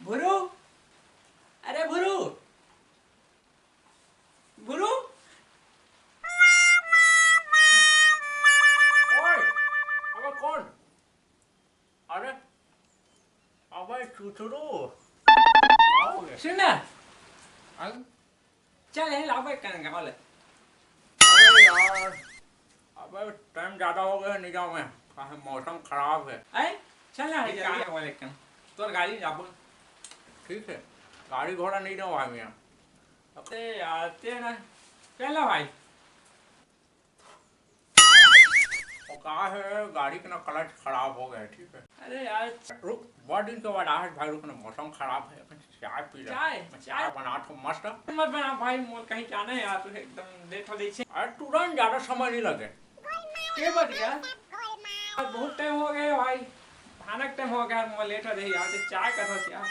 भुरू, अरे भुरू, भुरू, ओए, अबे कौन? अरे, अबे चुचुरू, सुन ना, चल है लाओ भाई करेंगे बोले। अरे यार, अबे टाइम ज़्यादा हो गया नहीं जाऊँ मैं, मौसम खराब है। अरे चल ना जल्दी बोले कन, तो गाड़ी जाबो। ठीक है, गाड़ी घोड़ा नहीं जाऊँ भाई मैं। अरे यार ते ना, चलो भाई। वो कहा है गाड़ी का ना क्लच खराब हो गया, ठीक है। अरे यार रुक, बहुत दिन के बाद आज भाई रुक ना, मौसम खराब है, चाय पी ले। चाय बना तो मस्त। मत बना भाई, मोर कहीं जाना है यार, तू एकदम लेट हो गई छे। अरे तुरंत ज़्यादा समय नहीं लगे। के बज गया? बहुत टाइम हो गया भाई, भयानक टाइम हो गया, मोर लेट हो गई यार, चाय का था यार।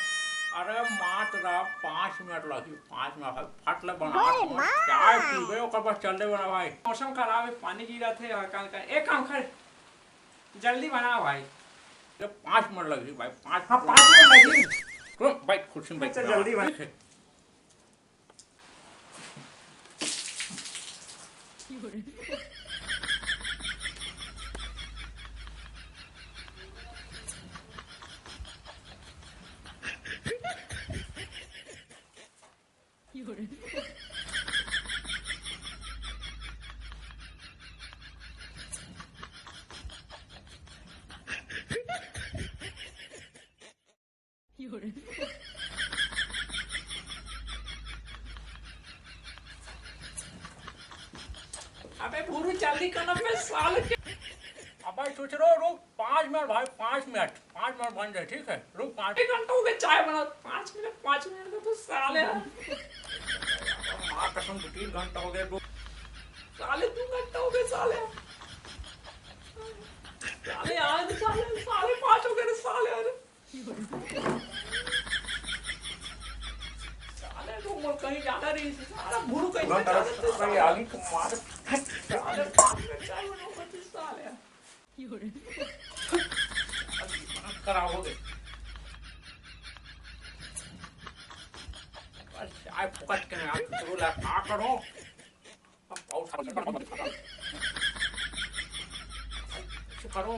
अरे मात्र 5 मिनट लगी, 5 मिनट फट ले बना चाय पीबे ओकर बाद चल दे बना भाई। मौसम खराब है, पानी गिरा थे और कल एक काम कर, जल्दी बना भाई। 5 मिनट लगी भाई, 5 हाँ 5 मिनट लगी। तुम भाई कुर्सी में बैठ जल्दी बना। अबे भूरू जल्दी करना पे साल के। अब भाई सोच रहा रुक 5 मिनट भाई, 5 मिनट बन जाए, ठीक है। रुक 5 घंटा हो गया चाय बना, 5 मिनट का तो साले माँ कसम 3 घंटा हो गया। साले 2 घंटा हो गए साले, साले आज साले 5 हो गए साले। अरे साले तो मोर कहीं जाना नहीं, साला भूरू कहीं जाना भाई आगे को मार साले 5 मिनट चाय बनाओ बच्चे साले। खराब हो गए। चाय फुकट के यार शुरू ला का करो। अब बहुत करो।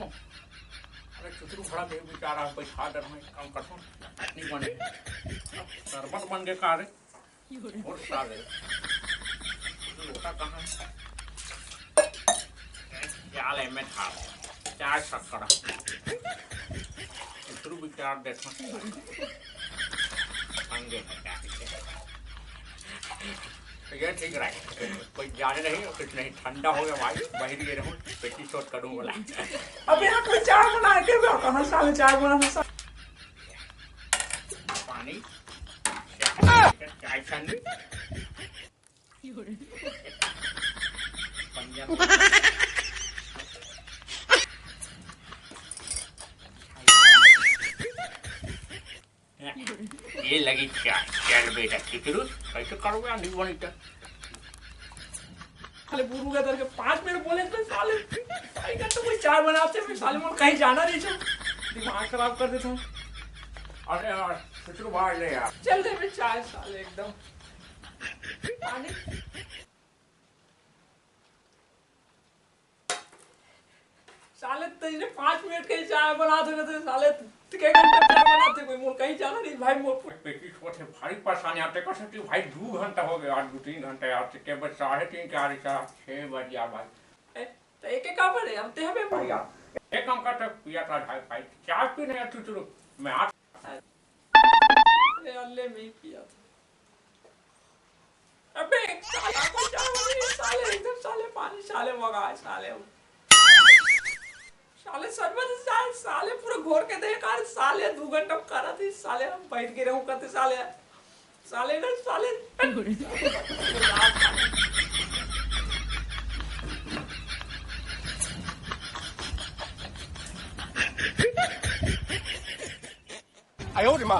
अरे चुचरू बड़ा देव बेचारा बैठा दर में काम करता हूँ, नहीं बने शरबत बन के खा रहे और साले लोटा कहाँ जाले में था चाय शक्करा चुचरू बेचारा देखो अंगे ये ठीक रहे, कोई जाने नहीं और कुछ नहीं, ठंडा हो गया भाई, बाहर गए रहूँ पेटी शॉट करूँ बोला। अब यहाँ कोई चाय बना के कहाँ साले चाय बना पानी चाय छानी ये लगी चाय, चल बेटा चुचरू कैसे करोगे नहीं बनी तो साले बुरू का करके 5 मिनट बोले तो साले भाई का तो कोई चाय बनाते मैं साले मोर कहीं जाना नहीं था, दिमाग खराब कर देता हूँ। अरे यार चुचरू बाहर ले यार, चल दे मैं चाय साले एकदम पानी। साले तुझे 5 मिनट के चाय बना दे तो साले के घंटे चाय बनाते कोई मोर कहीं जाना नहीं भाई। मोर पेटी छोट है भारी परेशानी आते कर सकती भाई, 2 घंटा हो गया, 2-3 घंटे आते के बस 3:30 के आ रही 6 बज यार भाई। तो एक एक काम करे हम ते हमें भाई यार एक काम करते पिया था भाई चाय पीने यार चुचरू मैं आ अल्ले में पिया था। अबे साला को साले एकदम साले पानी साले मगा साले साले सरबत साले पूरा घोर के दे कार साले 2 घंटा करा थी साले, हम बैठ के रहूं करते साले साले ना साले哎呦我的妈！